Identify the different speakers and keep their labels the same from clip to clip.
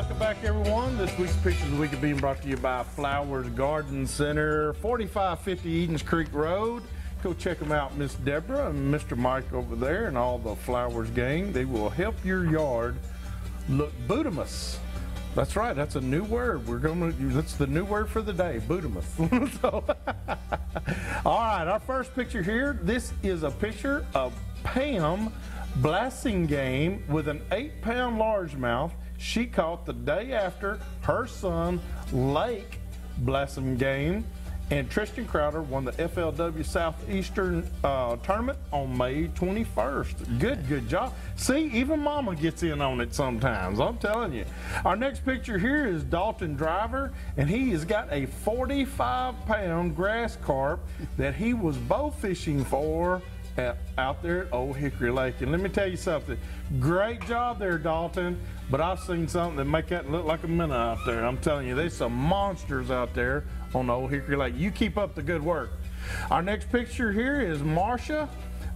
Speaker 1: welcome back, everyone. This week's Pictures of the Week are being brought to you by Flowers Garden Center, 4550 Edens Creek Road. Go check them out, Miss Deborah and Mr. Mike over there and all the Flowers gang. They will help your yard look bootimous. That's right, that's a new word. That's the new word for the day, bootimous. So, all right, our first picture here, this is a picture of Pam Blasingame with an 8-pound largemouth she caught the day after her son Lake Blasingame and Tristan Crowder won the FLW Southeastern tournament on May 21st. Good job. See, even Mama gets in on it sometimes, I'm telling you. Our next picture here is Dalton Driver, and he has got a 45-pound grass carp that he was bow fishing for out there at Old Hickory Lake. And let me tell you something, great job there, Dalton, but I've seen something that make that look like a minnow out there. I'm telling you, there's some monsters out there on Old Hickory Lake. You keep up the good work. Our next picture here is Marcia.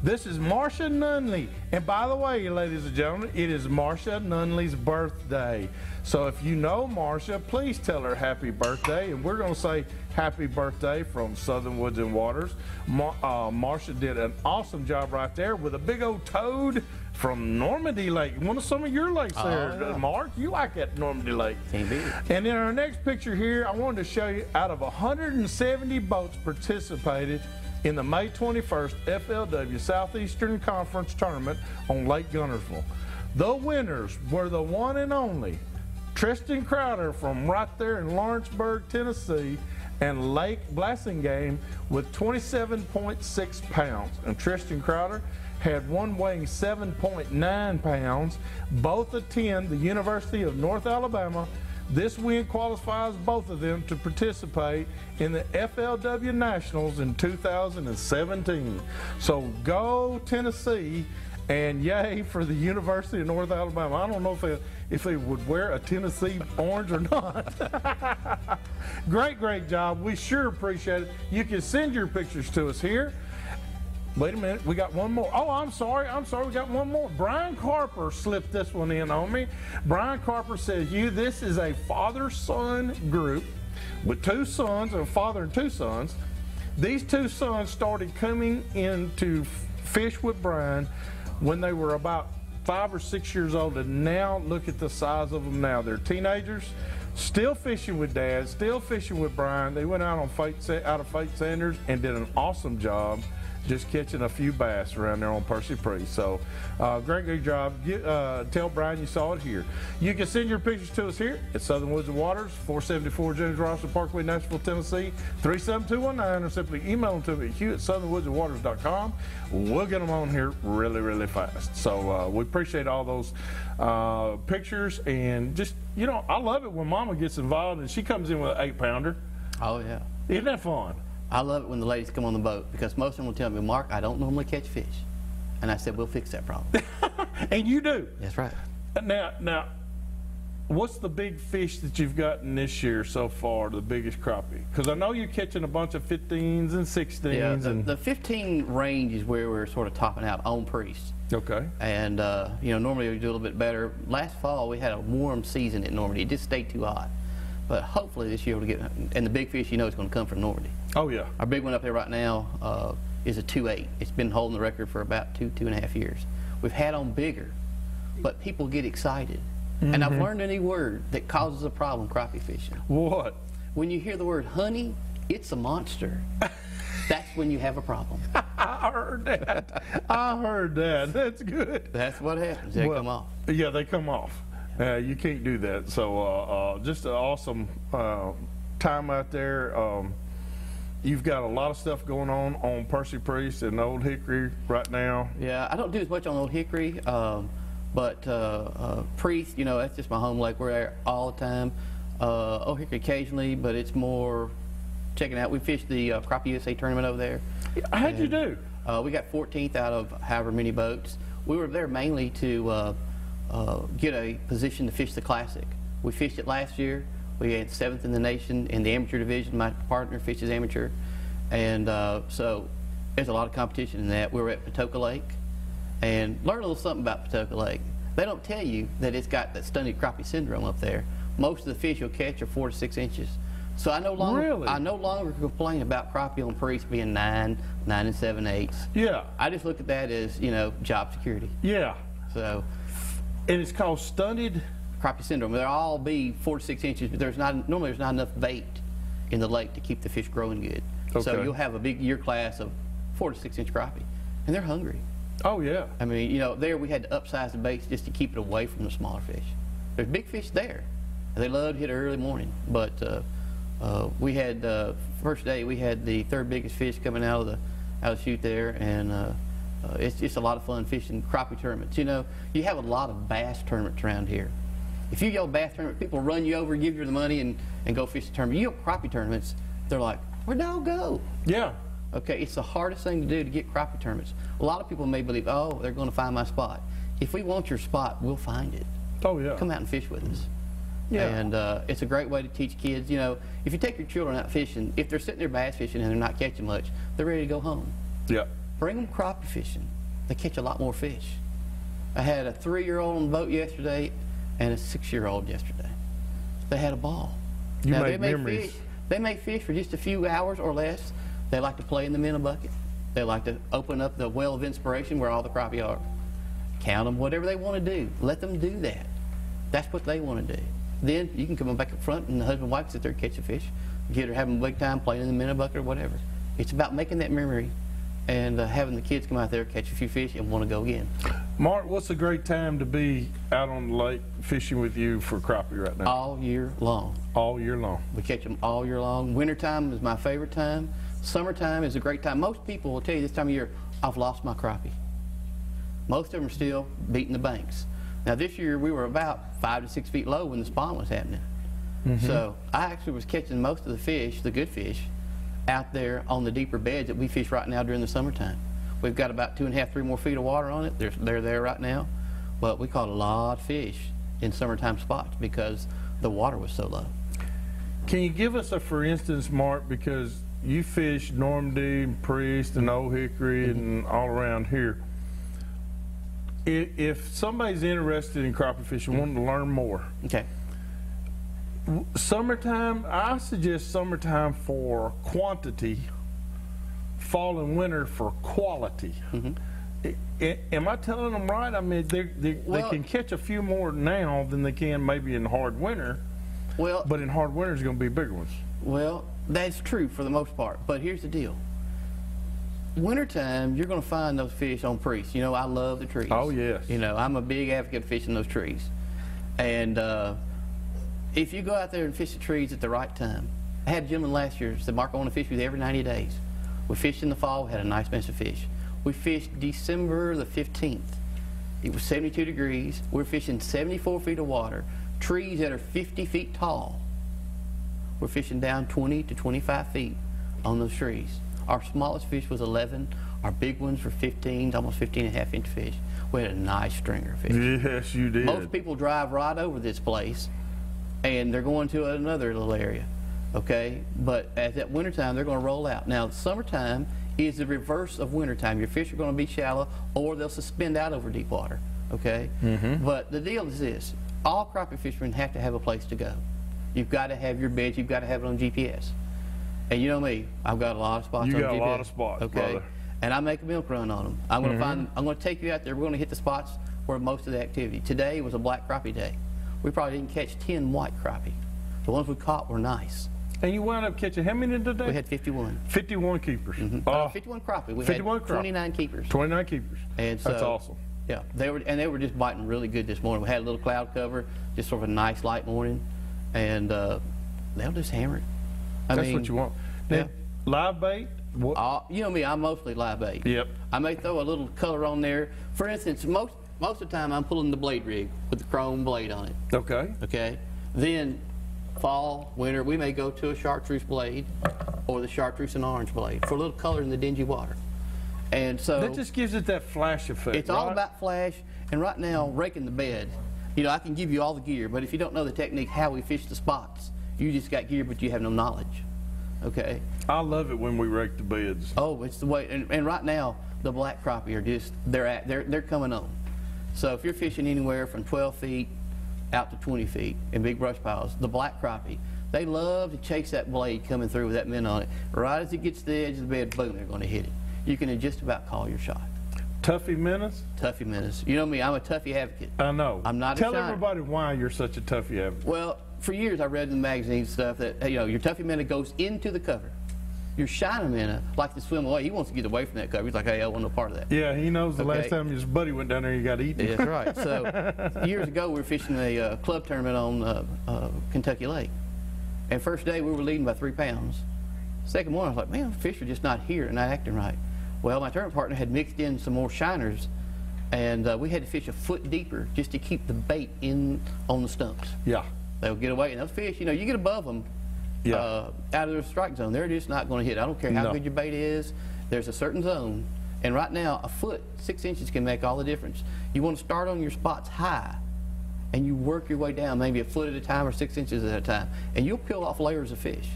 Speaker 1: This is Marcia Nunley. And by the way, ladies and gentlemen, it is Marcia Nunley's birthday. So if you know Marcia, please tell her happy birthday. And we're going to say happy birthday from Southern Woods and Waters. Marcia did an awesome job right there with a big old toad from Normandy Lake. One of some of your lakes there, yeah. Mark. You like that Normandy Lake.
Speaker 2: Can't beat it.
Speaker 1: And in our next picture here, I wanted to show you out of 170 boats participated in the May 21st FLW Southeastern Conference Tournament on Lake Guntersville. The winners were the one and only Tristan Crowder from right there in Lawrenceburg, Tennessee, and Lake Blasingame with 27.6 pounds. And Tristan Crowder had one weighing 7.9 pounds. Both attend the University of North Alabama. This win qualifies both of them to participate in the FLW Nationals in 2017. So go Tennessee, and yay for the University of North Alabama. I don't know if they would wear a Tennessee orange or not. Great job. We sure appreciate it. You can send your pictures to us here. Wait a minute, we got one more. Oh, I'm sorry, we got one more. Brian Carper slipped this one in on me. Brian Carper says, this is a father-son group with two sons, a father and two sons. These two sons started coming in to fish with Brian when they were about 5 or 6 years old, and now look at the size of them now. They're teenagers, still fishing with Dad, still fishing with Brian. They went out on out of Fate Sanders and did an awesome job just catching a few bass around there on Percy Priest. So great job. Tell Brian you saw it here. You can send your pictures to us here at Southern Woods and Waters, 474 James Robinson Parkway, Nashville, Tennessee, 37219, or simply email them to me at hugh@southernwoodsandwaters.com. We'll get them on here really fast. So we appreciate all those pictures, and just, I love it when Mama gets involved and she comes in with an 8-pounder.
Speaker 2: Oh yeah.
Speaker 1: Isn't that fun?
Speaker 2: I love it when the ladies come on the boat, because most of them will tell me, Mark, I don't normally catch fish. And I said, we'll fix that problem.
Speaker 1: And you do.
Speaker 2: That's right.
Speaker 1: Now, what's the big fish that you've gotten this year so far, the biggest crappie? Because I know you're catching a bunch of 15s and 16s.
Speaker 2: Yeah, the 15 range is where we're sort of topping out on Priest.
Speaker 1: Okay.
Speaker 2: And, normally we do a little bit better. Last fall, we had a warm season at Normandy. It just stayed too hot. But hopefully this year we'll get, and the big fish, it's going to come from Normandy.
Speaker 1: Oh yeah.
Speaker 2: Our big one up there right now is a 2.8. It's been holding the record for about two and a half years. We've had on bigger, but people get excited. And I've learned a new word that causes a problem crappie fishing.
Speaker 1: What?
Speaker 2: When you hear the word honey, it's a monster. That's when you have a problem.
Speaker 1: I heard that. That's good.
Speaker 2: That's what happens. They come off.
Speaker 1: Yeah, they come off. You can't do that. So just an awesome time out there. You've got a lot of stuff going on Percy Priest and Old Hickory right now.
Speaker 2: Yeah, I don't do as much on Old Hickory, but Priest, that's just my home lake. We're there all the time. Old Hickory occasionally, but it's more checking out. We fished the Crappie USA tournament over there.
Speaker 1: How'd you do?
Speaker 2: We got 14th out of however many boats. We were there mainly to get a position to fish the Classic. We fished it last year. We had 7th in the nation in the amateur division. My partner fishes amateur. And so there's a lot of competition in that. We were at Patoka Lake and learned a little something about Patoka Lake. They don't tell you that it's got that stunted crappie syndrome up there. Most of the fish you'll catch are 4 to 6 inches. So I no longer complain about crappie on Priest being 9 7/8.
Speaker 1: Yeah.
Speaker 2: I just look at that as, you know, job security.
Speaker 1: Yeah.
Speaker 2: So.
Speaker 1: And it's called stunted
Speaker 2: Crappie syndrome. They'll all be 4 to 6 inches, but normally there's not enough bait in the lake to keep the fish growing good.
Speaker 1: Okay.
Speaker 2: So you'll have a big year class of 4 to 6 inch crappie, and they're hungry.
Speaker 1: Oh yeah.
Speaker 2: I mean, you know, there we had to upsize the baits just to keep it away from the smaller fish. There's big fish there, and they love to hit early morning. But we had first day we had the 3rd biggest fish coming out of the chute there, and it's just a lot of fun fishing crappie tournaments. You know, you have a lot of bass tournaments around here. If you go bass tournament, people run you over, give you the money, and go fish the tournament. You go crappie tournaments, they're like, where'd y'all go?
Speaker 1: Yeah.
Speaker 2: Okay, it's the hardest thing to do to get crappie tournaments. A lot of people may believe, oh, they're going to find my spot. If we want your spot, we'll find it.
Speaker 1: Oh yeah.
Speaker 2: Come out and fish with us.
Speaker 1: Yeah.
Speaker 2: And it's a great way to teach kids. You know, if you take your children out fishing, if they're sitting there bass fishing and they're not catching much, they're ready to go home.
Speaker 1: Yeah.
Speaker 2: Bring them crappie fishing. They catch a lot more fish. I had a 3-year-old on the boat yesterday and a 6-year-old yesterday. They had a ball.
Speaker 1: You
Speaker 2: now,
Speaker 1: make memories.
Speaker 2: They may fish for just a few hours or less. They like to play in the minnow bucket. They like to open up the well of inspiration where all the crappie are. Count them, whatever they want to do. Let them do that. That's what they want to do. Then you can come back up front and the husband and wife sit there and catch a fish. Get her having a big time playing in the minnow bucket or whatever. It's about making that memory and having the kids come out there, catch a few fish, and want to go again.
Speaker 1: Mark, what's a great time to be out on the lake fishing with you for crappie right now?
Speaker 2: All year long.
Speaker 1: All year long.
Speaker 2: We catch them all year long. Wintertime is my favorite time. Summertime is a great time. Most people will tell you this time of year, I've lost my crappie. Most of them are still beating the banks. Now this year we were about 5 to 6 feet low when the spawn was happening. So I actually was catching most of the fish, the good fish, out there on the deeper beds that we fish right now during the summertime. We've got about 2.5, 3 more feet of water on it. They're there right now. But we caught a lot of fish in summertime spots because the water was so low.
Speaker 1: Can you give us a for instance, Mark, because you fish Normandy and Priest and Old Hickory and all around here. If somebody's interested in crappie fishing, wanting to learn more,
Speaker 2: Okay.
Speaker 1: Summertime, I suggest summertime for quantity, fall and winter for quality. Am I telling them right? I mean, they can catch a few more now than they can maybe in hard winter, but in hard winter, it's going to be bigger ones.
Speaker 2: Well, that's true for the most part, but here's the deal. Wintertime, you're going to find those fish on Priest. You know, I love the trees.
Speaker 1: Oh, yes.
Speaker 2: You know, I'm a big advocate of fishing those trees. And if you go out there and fish the trees at the right time, I had a gentleman last year said, Mark, I want to fish with you every 90 days. We fished in the fall, we had a nice bunch of fish. We fished December the 15th. It was 72 degrees. We're fishing 74 feet of water, trees that are 50 feet tall. We're fishing down 20 to 25 feet on those trees. Our smallest fish was 11. Our big ones were 15, almost 15.5 inch fish. We had a nice stringer of fish.
Speaker 1: Yes, you did.
Speaker 2: Most people drive right over this place, and they're going to another little area, okay? But at that wintertime, they're going to roll out. Now, summertime is the reverse of wintertime. Your fish are going to be shallow, or they'll suspend out over deep water, okay? But the deal is this. All crappie fishermen have to have a place to go. You've got to have your beds. You've got to have it on GPS. And you know me, I've got a lot of spots on GPS.
Speaker 1: You got a lot of spots,
Speaker 2: okay?
Speaker 1: brother.
Speaker 2: And I make a milk run on them. I'm going to find. I'm going to take you out there. We're going to hit the spots where most of the activity. Today was a black crappie day. We probably didn't catch 10 white crappie. The ones we caught were nice.
Speaker 1: And you wound up catching how many today?
Speaker 2: We had 51.
Speaker 1: 51 keepers.
Speaker 2: 51 crappie. We
Speaker 1: 51
Speaker 2: had 29 keepers.
Speaker 1: 29 keepers.
Speaker 2: And so,
Speaker 1: that's awesome.
Speaker 2: Yeah, they were just biting really good this morning. We had a little cloud cover, just sort of a nice light morning, and they'll just hammer it.
Speaker 1: That's what you want. Now,
Speaker 2: Yeah.
Speaker 1: live bait? What?
Speaker 2: You know me, I'm mostly live bait.
Speaker 1: Yep.
Speaker 2: I may throw a little color on there. For instance, most of the time I'm pulling the blade rig with the chrome blade on it.
Speaker 1: Okay.
Speaker 2: Okay. Then fall, winter, we may go to a chartreuse blade or the chartreuse and orange blade for a little color in the dingy water. And so
Speaker 1: that just gives it that flash effect.
Speaker 2: it's all about flash. And right now, raking the bed, you know, I can give you all the gear, but if you don't know the technique, how we fish the spots, you just got gear, but you have no knowledge. Okay.
Speaker 1: I love it when we rake the beds.
Speaker 2: Oh, it's the way. And right now, the black crappie are just they're coming on. So if you're fishing anywhere from 12 feet out to 20 feet in big brush piles, the black crappie, they love to chase that blade coming through with that minnow on it. Right as it gets to the edge of the bed, boom, they're going to hit it. You can just about call your shot.
Speaker 1: Tuffy minnows?
Speaker 2: Tuffy minnows. You know me, I'm a Tuffy advocate.
Speaker 1: I know.
Speaker 2: I'm not
Speaker 1: Tell
Speaker 2: a shiner.
Speaker 1: everybody why you're such a Tuffy advocate.
Speaker 2: Well, for years I read in the magazine stuff that, you know, your Tuffy minnow goes into the cover. Your shiner minnow likes to swim away. He wants to get away from that cover. He's like, hey, I want no part of that.
Speaker 1: Yeah, he knows the last time his buddy went down there, he got eaten.
Speaker 2: Yeah, that's right. So years ago, we were fishing a club tournament on Kentucky Lake. And first day, we were leading by 3 pounds. Second one, I was like, man, fish are just not here and not acting right. Well, my tournament partner had mixed in some more shiners, and we had to fish a foot deeper just to keep the bait in on the stumps.
Speaker 1: Yeah.
Speaker 2: They'll get away, and those fish, you know, you get above them, out of their strike zone, they're just not going to hit. I don't care how good your bait is. There's a certain zone, and right now, a foot, 6 inches can make all the difference. You want to start on your spots high, and you work your way down, maybe a foot at a time or 6 inches at a time, and you'll peel off layers of fish.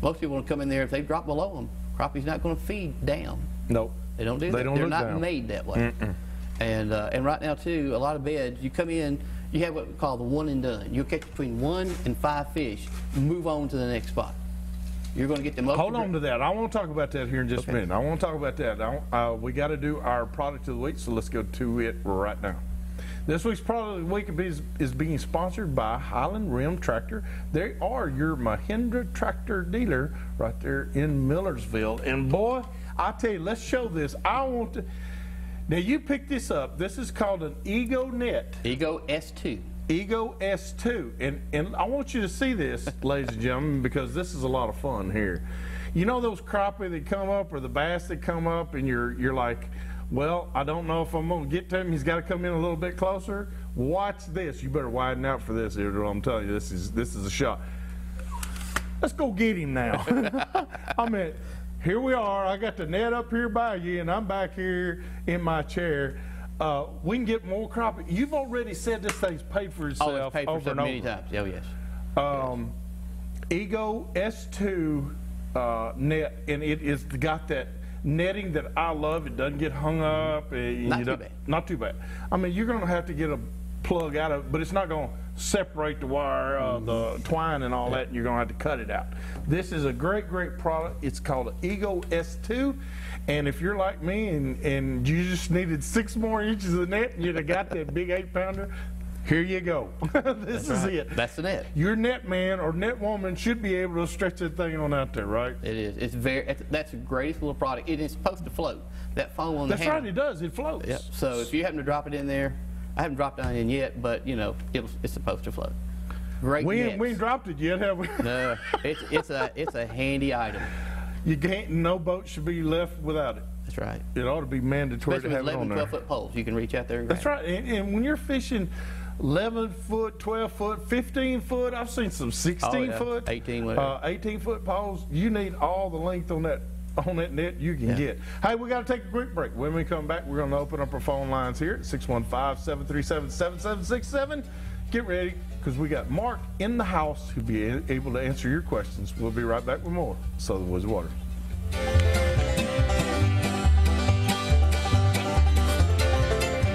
Speaker 2: Most people want to come in there, if they drop below them, crappie's not going to feed down.
Speaker 1: Nope.
Speaker 2: They don't do that. They're not made that way. And right now, too, a lot of beds, you come in, you have what we call the one and done. You'll catch between 1 and 5 fish, move on to the next spot. You're going to get the most.
Speaker 1: Hold on to that. I want to talk about that here in just a minute. I want to talk about that. We got to do our product of the week, so let's go to it right now. This week's product of the week is being sponsored by Highland Rim Tractor. They are your Mahindra tractor dealer right there in Millersville. And boy, I tell you, let's show this. I want to. Now you picked this up. This is called an Ego Net.
Speaker 2: Ego S2.
Speaker 1: Ego S2. And I want you to see this, ladies and gentlemen, because this is a lot of fun here. You know those crappie that come up or the bass that come up and you're like, well, I don't know if I'm going to get to him. He's got to come in a little bit closer. Watch this. You better widen out for this. I'm telling you, this is a shot. Let's go get him now. I mean, here we are. I got the net up here by you, and I'm back here in my chair. We can get more crappie. You've already said this thing's paid for itself.
Speaker 2: Oh, it's paid for itself many times. Oh, yes.
Speaker 1: Ego S2 net, and it is got that netting that I love. It doesn't get hung up.
Speaker 2: Not too bad.
Speaker 1: Not too bad. I mean, you're going to have to get a plug out of it, but it's not going to separate the wire, the twine and all that, and you're going to have to cut it out. This is a great, great product. It's called Ego S2, and if you're like me and you just needed 6 more inches of net and you'd have got that big 8-pounder, here you go. This is it.
Speaker 2: That's the net.
Speaker 1: Your net man or net woman should be able to stretch that thing on out there, right?
Speaker 2: It is. That's the greatest little product. It is supposed to float. That foam on the handle.
Speaker 1: That's right, it does. It floats.
Speaker 2: Yep. So if you happen to drop it in there, I haven't dropped down in yet, but you know it's supposed to float. Great.
Speaker 1: We ain't dropped it yet, have we?
Speaker 2: No, it's a handy item.
Speaker 1: You can't. No boat should be left without it.
Speaker 2: That's right.
Speaker 1: It ought to be mandatory
Speaker 2: Especially
Speaker 1: to have
Speaker 2: with 11,
Speaker 1: it on there.
Speaker 2: 12-foot poles, you can reach out there and grab
Speaker 1: That's right. And when you're fishing 11 foot, 12 foot, 15 foot, I've seen some 16 foot,
Speaker 2: 18, whatever.
Speaker 1: 18 foot poles. You need all the length on that net you can get. Hey, we got to take a quick break. When we come back, we're going to open up our phone lines here at 615-737-7767. Get ready, because we got Mark in the house who'll be able to answer your questions. We'll be right back with more Southern Woods Water.